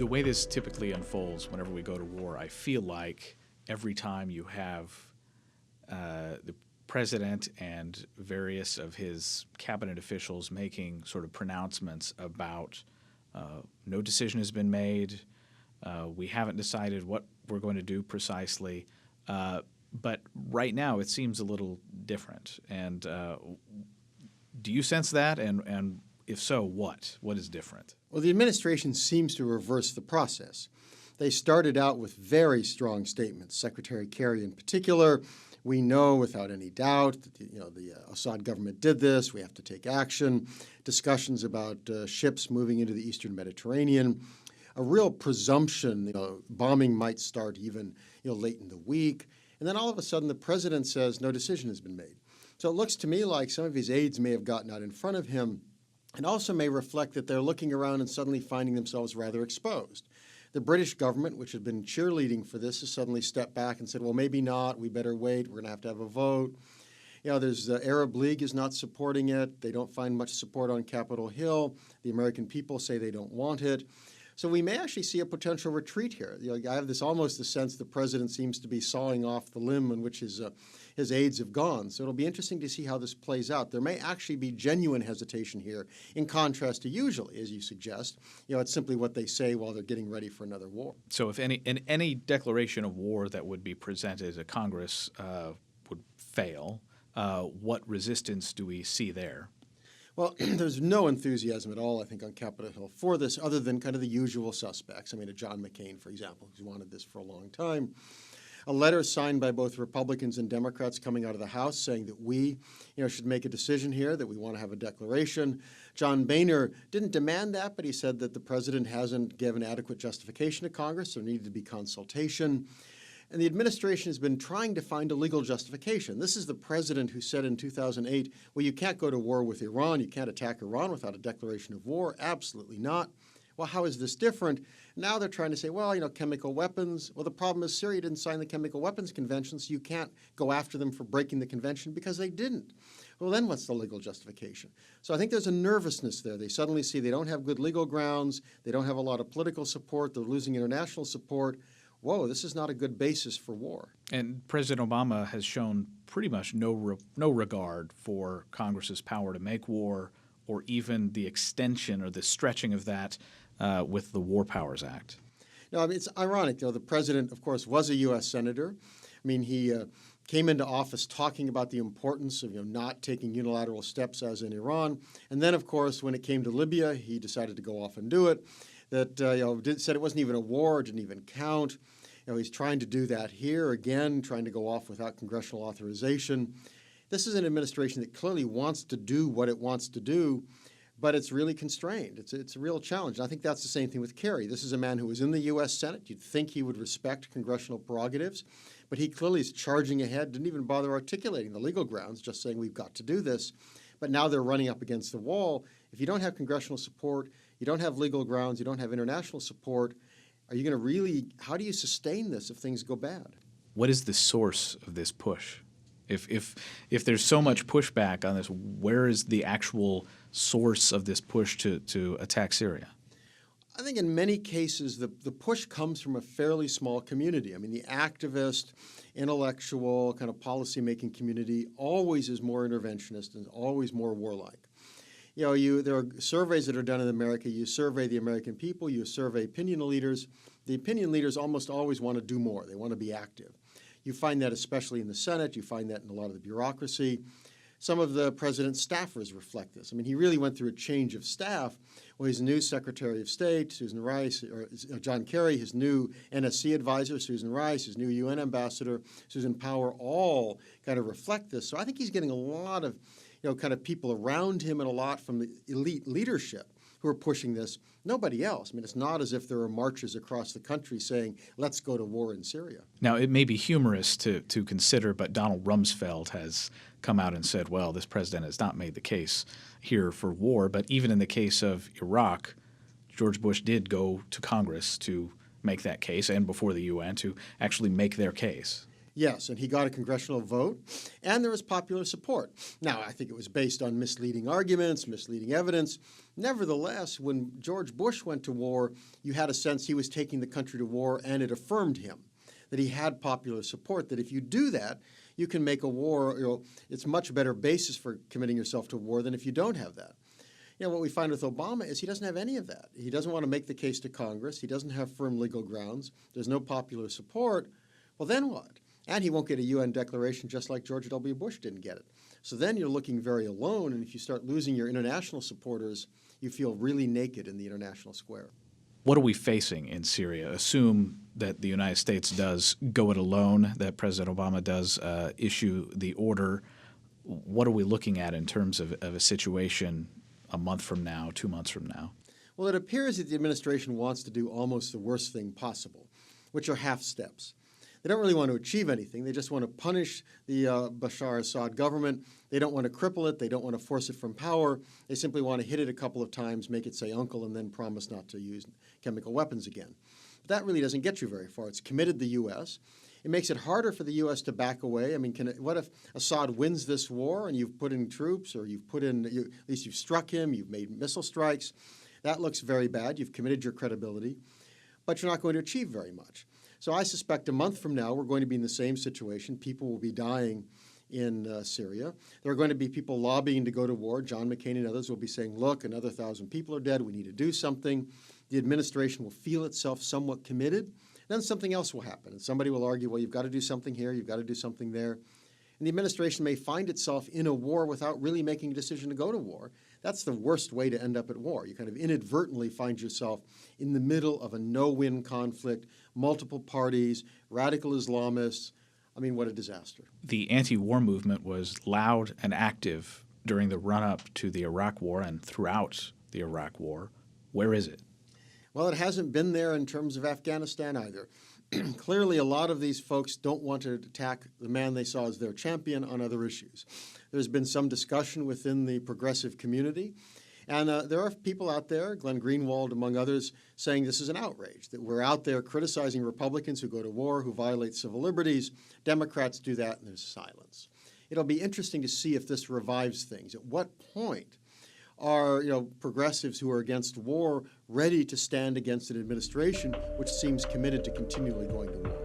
The way this typically unfolds whenever we go to war, I feel like every time you have the president and various of his cabinet officials making sort of pronouncements about no decision has been made, we haven't decided what we're going to do precisely, but right now it seems a little different. And do you sense that? And if so, what? What is different? Well, the administration seems to reverse the process. They started out with very strong statements. Secretary Kerry in particular, we know without any doubt that the Assad government did this. We have to take action. Discussions about ships moving into the eastern Mediterranean. A real presumption, bombing might start even late in the week. And then all of a sudden the president says no decision has been made. So it looks to me like some of his aides may have gotten out in front of him, and also may reflect that they're looking around and suddenly finding themselves rather exposed. The British government, which had been cheerleading for this, has suddenly stepped back and said, well, maybe not. We better wait. We're going to have a vote. There's the Arab League is not supporting it. They don't find much support on Capitol Hill. The American people say they don't want it. So we may actually see a potential retreat here. I have almost the sense the president seems to be sawing off the limb on which his aides have gone. So it'll be interesting to see how this plays out. There may actually be genuine hesitation here, in contrast to usually, as you suggest. It's simply what they say while they're getting ready for another war. So if any declaration of war that would be presented to Congress would fail, what resistance do we see there? Well, there's no enthusiasm at all, I think, on Capitol Hill for this, other than kind of the usual suspects. A John McCain, for example, who's wanted this for a long time. A letter signed by both Republicans and Democrats coming out of the House saying that we, should make a decision here, that we want to have a declaration. John Boehner didn't demand that, but he said that the president hasn't given adequate justification to Congress. There needed to be consultation. And the administration has been trying to find a legal justification. This is the president who said in 2008, well, you can't go to war with Iran. You can't attack Iran without a declaration of war. Absolutely not. Well, how is this different? Now they're trying to say, well, chemical weapons. Well, the problem is Syria didn't sign the Chemical Weapons Convention, so you can't go after them for breaking the convention because they didn't. Well, then what's the legal justification? So I think there's a nervousness there. They suddenly see they don't have good legal grounds. They don't have a lot of political support. They're losing international support. Whoa, this is not a good basis for war. And President Obama has shown pretty much no regard for Congress's power to make war, or even the extension or the stretching of that with the War Powers Act. No, it's ironic, though. The president, of course, was a U.S. senator. He came into office talking about the importance of not taking unilateral steps as in Iran. And then, of course, when it came to Libya, he decided to go off and do it. Said it wasn't even a war, didn't even count. He's trying to do that here again, trying to go off without congressional authorization. This is an administration that clearly wants to do what it wants to do, but it's really constrained. It's a real challenge. And I think that's the same thing with Kerry. This is a man who was in the U.S. Senate. You'd think he would respect congressional prerogatives, but he clearly is charging ahead, didn't even bother articulating the legal grounds, just saying we've got to do this. But now they're running up against the wall. If you don't have congressional support, you don't have legal grounds, you don't have international support, are you going to how do you sustain this if things go bad? What is the source of this push? If there's so much pushback on this, where is the actual source of this push to attack Syria? I think in many cases the push comes from a fairly small community. The activist, intellectual, kind of policy-making community always is more interventionist and always more warlike. There are surveys that are done in America. You survey the American people, you survey opinion leaders. The opinion leaders almost always want to do more. They want to be active. You find that especially in the Senate. You find that in a lot of the bureaucracy. Some of the president's staffers reflect this. He really went through a change of staff. Well, his new Secretary of State, Susan Rice, or John Kerry, his new NSC advisor, Susan Rice, his new UN ambassador, Susan Power, all kind of reflect this. So I think he's getting a lot of kind of people around him and a lot from the elite leadership who are pushing this. Nobody else. It's not as if there are marches across the country saying, let's go to war in Syria. Now, it may be humorous to consider, but Donald Rumsfeld has come out and said, well, this president has not made the case here for war. But even in the case of Iraq, George Bush did go to Congress to make that case, and before the UN, to actually make their case. Yes, and he got a congressional vote, and there was popular support. Now, I think it was based on misleading arguments, misleading evidence. Nevertheless, when George Bush went to war, you had a sense he was taking the country to war, and it affirmed him, that he had popular support, that if you do that, you can make a war, it's much a better basis for committing yourself to war than if you don't have that. What we find with Obama is he doesn't have any of that. He doesn't want to make the case to Congress. He doesn't have firm legal grounds. There's no popular support. Well, then what? And he won't get a UN declaration just like George W. Bush didn't get it. So then you're looking very alone, and if you start losing your international supporters, you feel really naked in the international square. What are we facing in Syria? Assume that the United States does go it alone, that President Obama does issue the order. What are we looking at in terms of a situation a month from now, 2 months from now? Well, it appears that the administration wants to do almost the worst thing possible, which are half steps. They don't really want to achieve anything. They just want to punish the Bashar Assad government. They don't want to cripple it. They don't want to force it from power. They simply want to hit it a couple of times, make it say uncle, and then promise not to use chemical weapons again. But that really doesn't get you very far. It's committed the U.S. It makes it harder for the U.S. to back away. I mean, what if Assad wins this war and you've put in troops, or you've put in, at least you've struck him, you've made missile strikes? That looks very bad. You've committed your credibility, but you're not going to achieve very much. So I suspect a month from now we're going to be in the same situation. People will be dying in Syria. There are going to be people lobbying to go to war. John McCain and others will be saying, look, another 1,000 people are dead. We need to do something. The administration will feel itself somewhat committed. Then something else will happen, and somebody will argue, well, you've got to do something here, you've got to do something there. And the administration may find itself in a war without really making a decision to go to war. That's the worst way to end up at war. You kind of inadvertently find yourself in the middle of a no-win conflict, multiple parties, radical Islamists. I mean, what a disaster. The anti-war movement was loud and active during the run-up to the Iraq War and throughout the Iraq War. Where is it? Well, it hasn't been there in terms of Afghanistan either. Clearly, a lot of these folks don't want to attack the man they saw as their champion on other issues. There's been some discussion within the progressive community, and there are people out there, Glenn Greenwald among others, saying this is an outrage, that we're out there criticizing Republicans who go to war, who violate civil liberties. Democrats do that, and there's silence. It'll be interesting to see if this revives things. At what point are progressives who are against war ready to stand against an administration which seems committed to continually going to war?